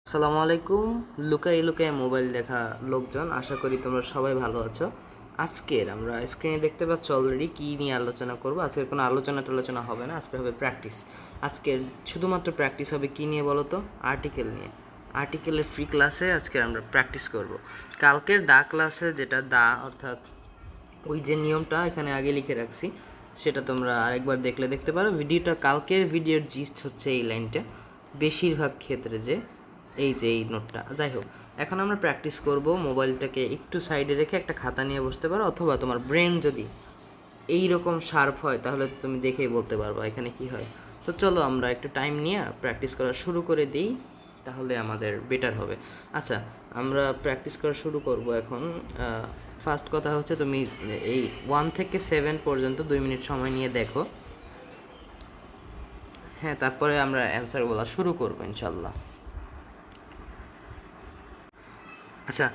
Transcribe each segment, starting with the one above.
আসসালামু আলাইকুম। লুকাই লুকাই মোবাইল দেখা লোকজন, আশা করি তোমরা সবাই ভালো আছো। আজকের আমরা স্ক্রিনে দেখতে পাচ্ছ অলরেডি কী নিয়ে আলোচনা করব। আজকের কোনো আলোচনা হবে না, আজকে হবে প্র্যাকটিস। আজকের শুধুমাত্র প্র্যাকটিস হবে কী নিয়ে বলো তো? আর্টিকেল নিয়ে। আর্টিকেলের ফ্রি ক্লাসে আজকে আমরা প্র্যাকটিস করব। কালকের দা ক্লাসে যেটা দা অর্থাৎ ওই যে নিয়মটা এখানে আগে লিখে রাখছি, সেটা তোমরা আরেকবার দেখতে পারো। কালকের ভিডিওর জিস্ট হচ্ছে এই লাইনটা, বেশিরভাগ ক্ষেত্রে যে এই নোটটা। যাই হোক, এখন আমরা প্র্যাকটিস করব। মোবাইলটাকে একটু সাইডে রেখে একটা খাতা নিয়ে বসতে পারো, অথবা তোমার ব্রেন যদি এই রকম শার্প হয় তাহলে তো তুমি দেখেই বলতে পারবা এখানে কি হয়। তো চলো আমরা একটু টাইম নিয়ে প্র্যাকটিস করা শুরু করে দিই, তাহলে আমাদের বেটার হবে। আচ্ছা, আমরা প্র্যাকটিস করা শুরু করব এখন। ফার্স্ট কথা হচ্ছে, তুমি এই 1 থেকে 7 পর্যন্ত 2 মিনিট সময় নিয়ে দেখো। হ্যাঁ, তারপরে আমরা অ্যান্সার বলা শুরু করবো ইনশাল্লাহ। আচ্ছা,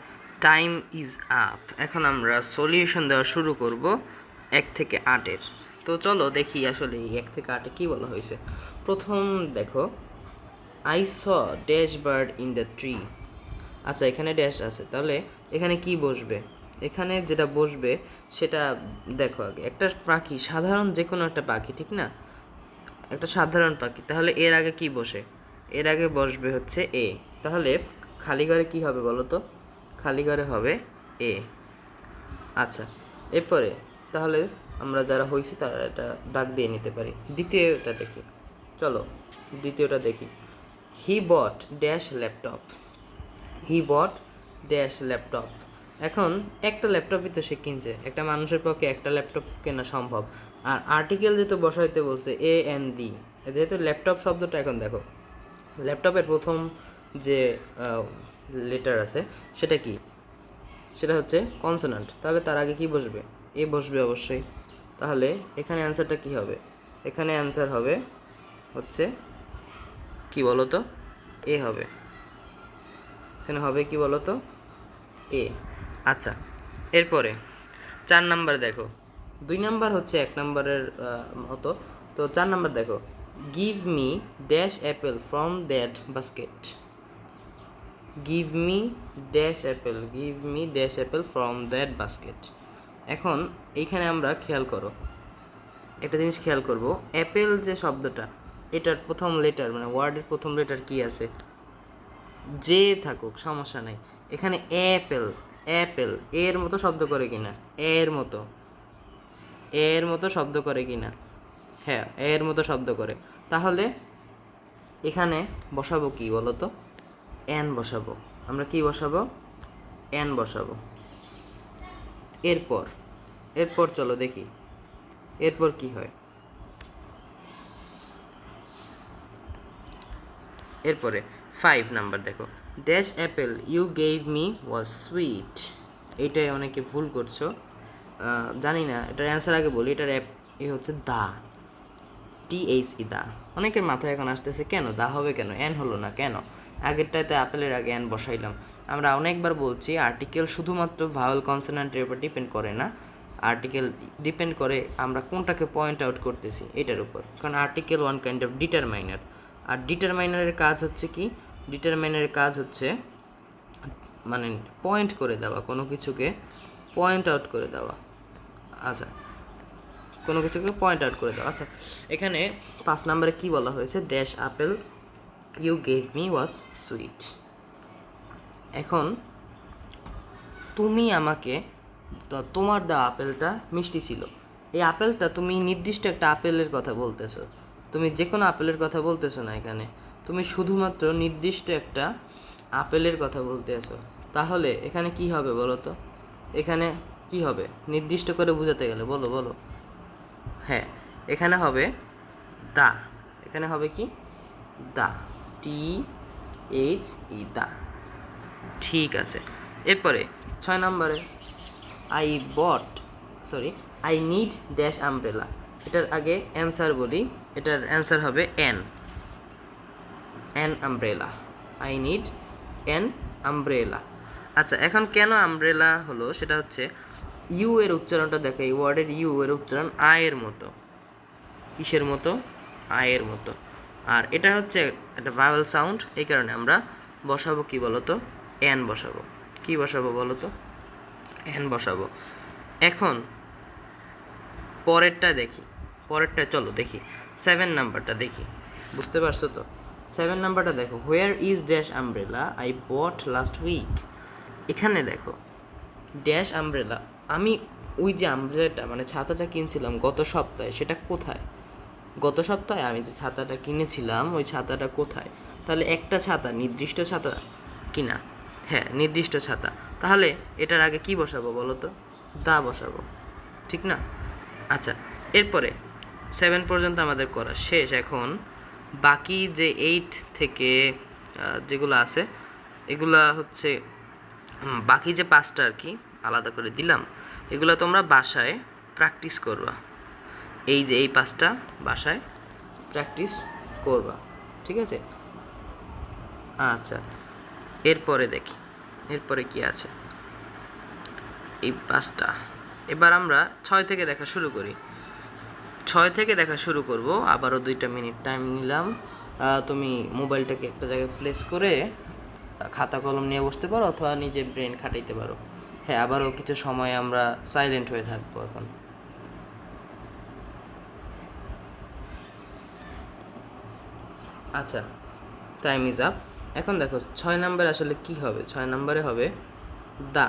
টাইম ইজ আপ। এখন আমরা সলিউশন দেওয়া শুরু করব 1 থেকে 8-এর। তো চলো দেখি আসলে এই 1 থেকে 8-এ কী বলা হয়েছে। প্রথম দেখো, I saw dash bird in the tree. আচ্ছা, এখানে ড্যাশ আছে, তাহলে এখানে কি বসবে? এখানে যেটা বসবে সেটা দেখো আগে। একটা পাখি, সাধারণ যে কোনো একটা পাখি, ঠিক না? একটা সাধারণ পাখি, তাহলে এর আগে কি বসে? এর আগে বসবে হচ্ছে এ। তাহলে খালি ঘরে কি হবে বলো তো? খালি ঘরে হবে এ। আচ্ছা, এরপরে তাহলে আমরা যারা হয়েছি তারা এটা দাগ দিয়ে নিতে পারি। দ্বিতীয়টা দেখি, চলো দ্বিতীয়টা দেখি। হি বট ড্যাশ ল্যাপটপ। হি বট ড্যাশ ল্যাপটপ। এখন একটা ল্যাপটপই তো সে কিনছে, একটা মানুষের পক্ষে একটা ল্যাপটপ কেনা সম্ভব। আর আর্টিকেল যেহেতু বসাইতে বলছে এ এন ডি, যেহেতু ল্যাপটপ শব্দটা, এখন দেখো ল্যাপটপের প্রথম যে লেটার আছে সেটা কি? সেটা হচ্ছে কনসোনান্ট, তাহলে তার আগে কি বসবে? এ বসবে অবশ্যই। তাহলে এখানে অ্যান্সারটা কি হবে? এখানে অ্যান্সার হবে হচ্ছে কি বলো তো? এ হবে। এখানে হবে কি বলো তো? এ। আচ্ছা, এরপরে 4 নাম্বার দেখো। 2 নাম্বার হচ্ছে 1 নাম্বারের মতো। তো 4 নাম্বার দেখো, give me dash Apple from that basket. Give me dash Apple, give me dash Apple from that basket. এখন এইখানে আমরা খেয়াল করো, একটা জিনিস খেয়াল করব। অ্যাপেল যে শব্দটা, এটার প্রথম লেটার মানে ওয়ার্ডের প্রথম লেটার কি আছে? যে থাকুক সমস্যা নাই। এখানে অ্যাপেল, অ্যাপেল এর মতো শব্দ করে কিনা? এর মতো, এর মতো শব্দ করে কিনা? হ্যাঁ, এর মতো শব্দ করে। তাহলে এখানে বসাবো কি বলো তো? এন বসাবো। আমরা কি বসাবো? এন বসাবো। এরপর এরপর চলো দেখি এরপর কি হয়। এরপরে 5 নাম্বার দেখো, dash apple you gave me was sweet. এইটাই অনেকে ভুল করছো, জানি না। এটার অ্যান্সার আগে বলি। এটার এ হচ্ছে দা, THE দা। অনেকের মাথায় এখন আসতেছে কেন দা হবে, কেন এন হলো না কেন? আগেরটাতে আপেলের আগে এন বসাইলাম। আমরা অনেকবার বলছি, আর্টিকেল শুধুমাত্র ভাওয়েল কনসোনান্টের উপর ডিপেন্ড করে না। আর্টিকেল ডিপেন্ড করে আমরা কোনটাকে পয়েন্ট আউট করতেছি এটার উপর। কারণ article one kind of determiner. আর ডিটারমাইনারের কাজ হচ্ছে কি? ডিটারমাইনারের কাজ হচ্ছে মানে পয়েন্ট করে দেওয়া, কোনো কিছুকে পয়েন্ট আউট করে দেওয়া। আচ্ছা, কোনো কিছুকে পয়েন্ট আউট করে দাও। আচ্ছা, এখানে 5 নম্বরে কি বলা হয়েছে? Dash apple you gave me was sweet. এখন তুমি আমাকে, তোমার দেওয়া আপেলটা মিষ্টি ছিল। এই আপেলটা, তুমি নির্দিষ্ট একটা আপেলের কথা বলতেছো, তুমি যে কোনো আপেলের কথা বলতেছো না এখানে, তুমি শুধুমাত্র নির্দিষ্ট একটা আপেলের কথা বলতে আছো। তাহলে এখানে কি হবে বলো তো? এখানে কি হবে নির্দিষ্ট করে বোঝাতে গেলে? বলো বলো। হ্যাঁ, এখানে হবে দা। এখানে হবে কি? দা, THE দা। ঠিক আছে। এরপরে 6 নম্বরে, I bought sorry I need dash umbrella. এটার আগে অ্যান্সার বলি। এটার অ্যান্সার হবে N, umbrella. I need N umbrella. আচ্ছা, এখন কেন আমব্রেলা হলো সেটা হচ্ছে, ইউ এর উচ্চারণটা দেখো। এই ওয়ার্ডের ইউ এর উচ্চারণ আয়ের মতো। কিসের মতো? আয়ের মতো। আর এটা হচ্ছে একটা ভাওয়েল সাউন্ড, এই কারণে আমরা বসাবো কি বলো তো, এন বসাবো। কি বসাবো বলো তো, এন বসাবো। এখন পরেরটা দেখি, পরেরটা চলো দেখি, 7 নাম্বারটা দেখি, বুঝতে পারছো তো? 7 নাম্বারটা দেখো, where is dash umbrella I bought last week. এখানে দেখো ড্যাশ আমব্রেলা, আমি ওই যে আমব্রেলাটা মানে ছাতাটা কিনছিলাম গত সপ্তাহে, সেটা কোথায়? গত সপ্তাহে আমি যে ছাতাটা কিনেছিলাম ওই ছাতাটা কোথায়? তাহলে একটা ছাতা, নির্দিষ্ট ছাতা কিনা, হ্যাঁ নির্দিষ্ট ছাতা, তাহলে এটার আগে কি বসাবো বলো তো, দা বসাবো, ঠিক না? আচ্ছা, এরপরে 7 পর্যন্ত আমাদের করা শেষ। এখন বাকি যে 8 থেকে যেগুলো আছে এগুলা হচ্ছে বাকি যে 5টা আর কি আলাদা করে দিলাম, এগুলো তোমরা বাসায় প্র্যাকটিস করবা। এই যে এই 5টা বাসায় প্র্যাকটিস করবা, ঠিক আছে? আচ্ছা, এরপরে দেখি, এরপরে কি আছে, এই 5টা। এবার আমরা 6 থেকে দেখা শুরু করি। 6 থেকে দেখা শুরু করব, আবারও 2টা মিনিট টাইম নিলাম। তুমি মোবাইলটাকে একটা জায়গায় প্লেস করে খাতা কলম নিয়ে বসতে পারো অথবা নিজে ব্রেন খাটাইতে পারো। হ্যাঁ, আবারও কিছু সময় আমরা সাইলেন্ট হয়ে থাকবো এখন। আচ্ছা, টাইম ইজ আপ। এখন দেখো 6 নাম্বারে আসলে কি হবে, 6 নাম্বারে হবে দা।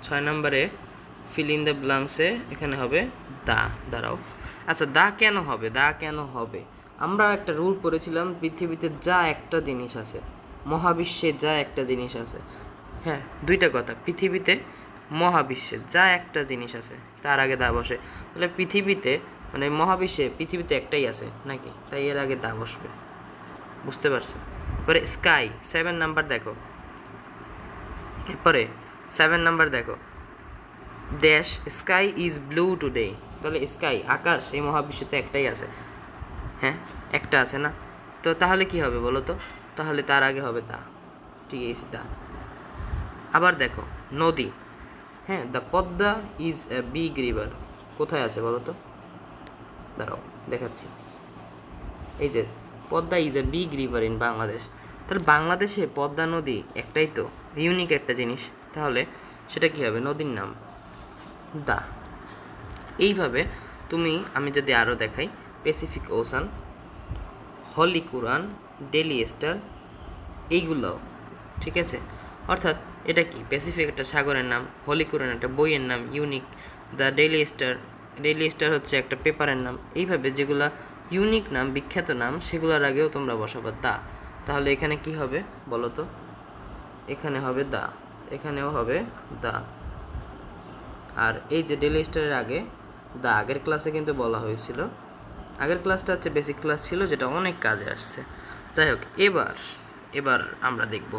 6 নাম্বারে ফিল ইন দ্য ব্ল্যাঙ্কসে এখানে হবে দা। দাঁড়াও, আচ্ছা দা কেন হবে, দা কেন হবে? আমরা একটা রুল পড়েছিলাম, পৃথিবীতে যা একটা জিনিস আছে, মহাবিশ্বে যা একটা জিনিস আছে, হ্যাঁ 2টা কথা, পৃথিবীতে মহাবিশ্বে যা একটা জিনিস আছে তার আগে দা বসে। তাহলে পৃথিবীতে মানে মহাবিশ্বে পৃথিবীতে একটাই আছে নাকি, তাই এর আগে দা বসবে, বুঝতে পারছো? এবারে স্কাই 7 নাম্বার দেখো, এরপরে 7 নাম্বার দেখো, dash sky is blue today. তাহলে স্কাই আকাশ এই মহাবিশ্বতে একটাই আছে, হ্যাঁ একটা আছে না? তো তাহলে কি হবে বলো তো, তাহলে তার আগে হবে তা, ঠিক আছে তা। আবার দেখো নদী, হ্যাঁ the Padma is a big river, কোথায় আছে বলো তো? দাঁড়াও দেখাচ্ছি, এই যে Padma is a big river in Bangladesh. তাহলে বাংলাদেশে পদ্মা নদী একটাই তো, ইউনিক একটা জিনিস, তাহলে সেটা কি হবে, নদীর নাম দা। এইভাবে তুমি, আমি যদি আরও দেখাই, প্যাসিফিক ওশান, হলি কুরআন, ডেলি স্টার, এইগুলো, ঠিক আছে? অর্থাৎ এটা কি, প্যাসিফিক একটা সাগরের নাম, হলি কুরআন একটা বইয়ের নাম unique, the daily star, daily star হচ্ছে একটা পেপারের নাম। এইভাবে যেগুলা ইউনিক নাম, বিখ্যাত নাম, সেগুলোর আগেও তোমরা বসাবো দা। তাহলে এখানে কি হবে বলো তো, এখানে হবে দা, এখানেও হবে দা। আর এই যে ডেলি স্টারের আগে দা, আগের ক্লাসে কিন্তু বলা হয়েছিল, আগের ক্লাসটা হচ্ছে বেসিক ক্লাস ছিল, যেটা অনেক কাজে আসছে। যাই হোক, এবার এবার আমরা দেখব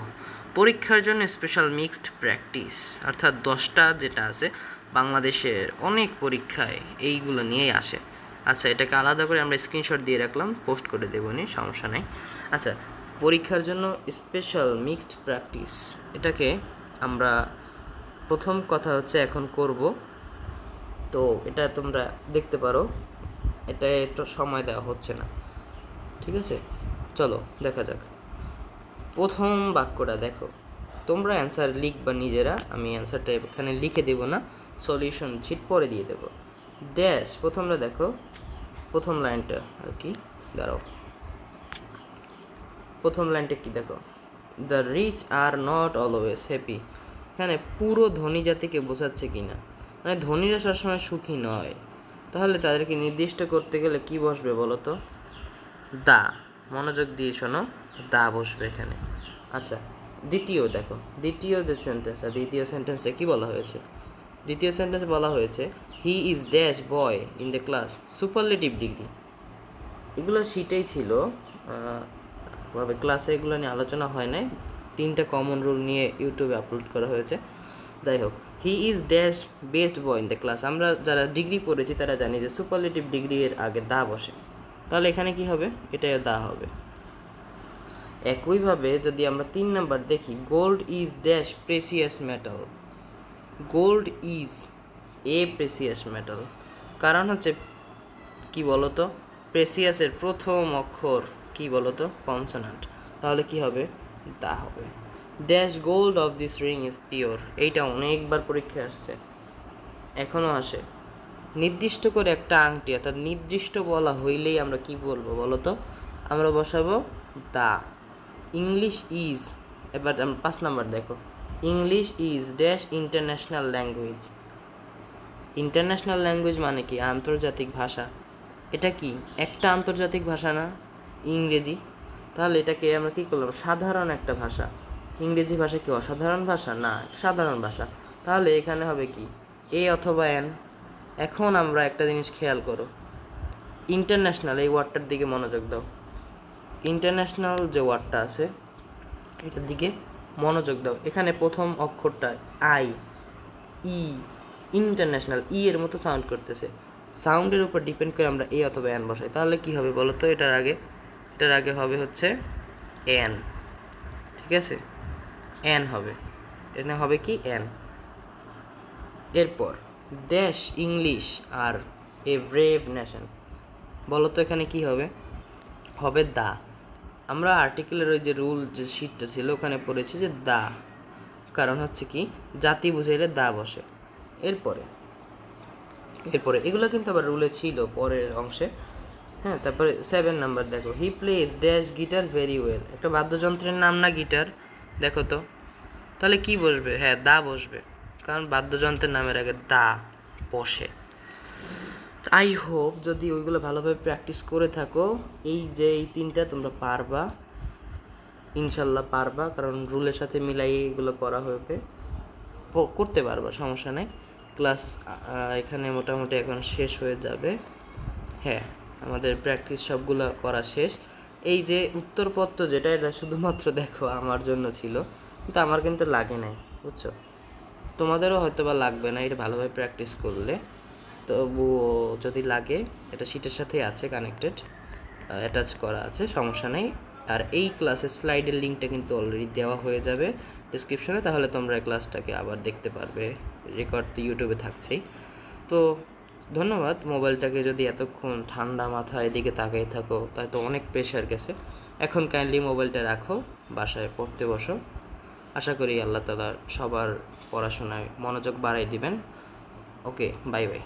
পরীক্ষার জন্য স্পেশাল মিক্সড প্র্যাকটিস, অর্থাৎ 10টা যেটা আছে বাংলাদেশের অনেক পরীক্ষায় এইগুলো নিয়েই আসে। আচ্ছা, এটাকে আলাদা করে আমরা স্ক্রিনশট দিয়ে রাখলাম, পোস্ট করে দেবো নি, সমস্যা নাই। আচ্ছা, পরীক্ষার জন্য স্পেশাল মিক্সড প্র্যাকটিস, এটাকে আমরা প্রথম কথা হচ্ছে এখন করব। তো এটা তোমরা দেখতে পারো, এটা একটু সময় দেওয়া হচ্ছে না, ঠিক আছে? চলো দেখা যাক। প্রথম বাক্যটা দেখো, তোমরা অ্যান্সার লিখবা নিজেরা, আমি অ্যান্সারটা এখানে লিখে দেব না, সলিউশন শিট পরে দিয়ে দেব। ড্যাশ, প্রথমটা দেখো, প্রথম লাইনটা আর কি, দাঁড়াও, প্রথম লাইনটা কি দেখো, the rich are not always happy. এখানে পুরো ধনী জাতিকে বোঝাচ্ছে কি না, মানে ধনীরা সবসময় সুখী নয়, তাহলে তাদেরকে নির্দিষ্ট করতে গেলে কি বসবে বলো তো, দা। মনোযোগ দিয়ে শোনো, দা বসবে এখানে। আচ্ছা, দ্বিতীয় দেখো, দ্বিতীয় যে সেন্টেন্স, দ্বিতীয় সেন্টেন্সে কি বলা হয়েছে? দ্বিতীয় সেন্টেন্সে বলা হয়েছে he is dash boy in the class, superlative degree. এগুলো শীটেই ছিল, ক্লাসে এগুলো নিয়ে আলোচনা হয় নাই, 3টা কমন রুল নিয়ে ইউটিউবে আপলোড করা হয়েছে। যাই হোক, he is dash best boy in the class, আমরা যারা ডিগ্রি পড়েছি তারা জানি যে সুপারলেটিভ ডিগ্রি এর আগে দা বসে, তাহলে এখানে কি হবে, এটাও দা হবে। একইভাবে যদি আমরা 3 নাম্বার দেখি, gold is dash precious metal, gold is a precious metal, কারণ হচ্ছে কি বলতো, প্রেসিয়াসের প্রথম অক্ষর কি বলতো, কনসোনান্ট, তাহলে কি হবে, দা হবে। Dash gold of this ring is pure. এইটা অনেকবার পরীক্ষায় আসছে, এখনও আসে। নির্দিষ্ট করে একটা আংটি, অর্থাৎ নির্দিষ্ট বলা হইলেই আমরা কি বলবো বলো তো? আমরা বসাবো দা। ইংলিশ ইজ, এবার 5 নাম্বার দেখো, English is dash international language. International language মানে কি? আন্তর্জাতিক ভাষা। এটা কি একটা আন্তর্জাতিক ভাষা না ইংরেজি? তাহলে এটাকে আমরা কি করলাম? সাধারণ একটা ভাষা। ইংরেজি ভাষা কি অসাধারণ ভাষা? না, সাধারণ ভাষা। তাহলে এখানে হবে কি এ অথবা এন। এখন আমরা একটা জিনিস খেয়াল করো, ইন্টারন্যাশনাল এই ওয়ার্ডটার দিকে মনোযোগ দাও। ইন্টারন্যাশনাল যে ওয়ার্ডটা আছে এটার দিকে মনোযোগ দাও। এখানে প্রথম অক্ষরটা আই, ই, ইন্টারন্যাশনাল ই এর মতো সাউন্ড করতেছে। সাউন্ডের উপর ডিপেন্ড করে আমরা এ অথবা এন বসাই। তাহলে কি হবে বলো তো? এটার আগে হবে হচ্ছে এন, ঠিক আছে? এন হবে, এটা হবে কি এন। এরপর দেশ English are a brave nation, বলো তো এখানে কি হবে? হবে দা। আমরা আর্টিকেলের ওই যে রুল যে শিটটা ছিল ওখানে পড়েছি যে দা, কারণ হচ্ছে কি জাতি বুঝাইলে দা বসে। এরপরে এগুলো কিন্তু আবার রুলে ছিল পরের অংশে। হ্যাঁ, তারপরে 7 নাম্বার দেখো, he plays dash guitar very well. একটা বাদ্যযন্ত্রের নাম না গিটার? দেখো তো, তাহলে কি বসবে? হ্যাঁ, দা বসবে, কারণ বাদ্যযন্ত্রের নামের আগে দা বসে। আই হোপ যদি ওইগুলো ভালোভাবে প্র্যাকটিস করে থাকো, এই যে এই 3টা তোমরা পারবা, ইনশাল্লাহ পারবা, কারণ রুলের সাথে মিলাই এগুলো করা হবে, করতে পারবা, সমস্যা নেই। ক্লাস এখানে মোটামুটি এখন শেষ হয়ে যাবে। হ্যাঁ, আমাদের প্র্যাকটিস সবগুলো করা শেষ। এই যে উত্তরপত্র যেটা, এটা শুধুমাত্র দেখো আমার জন্য ছিল, কিন্তু আমার কিন্তু লাগে নাই, বুঝছো? তোমাদেরও হয়তো বা লাগবে না এটা ভালোভাবে প্র্যাকটিস করলে। তবুও যদি লাগে, এটা শিটের সাথেই আছে, কানেক্টেড, অ্যাটাচ করা আছে, সমস্যা নেই। আর এই ক্লাসের স্লাইডের লিঙ্কটা কিন্তু অলরেডি দেওয়া হয়ে যাবে ডিসক্রিপশনে, তাহলে তোমরা ক্লাসটাকে আবার দেখতে পারবে। রেকর্ড তো ইউটিউবে থাকছেই। তো ধন্যবাদ। মোবাইলটাকে যদি এতক্ষণ ঠান্ডা মাথা এদিকে তাকিয়ে থাকো, তাই তো অনেক প্রেশার গেছে। এখন কাইন্ডলি মোবাইলটা রাখো, বাসায় পড়তে বসো। আশা করি আল্লাহ তাআলা সবার পড়াশোনায় মনোযোগ বাড়াই দিবেন। ওকে, বাই বাই।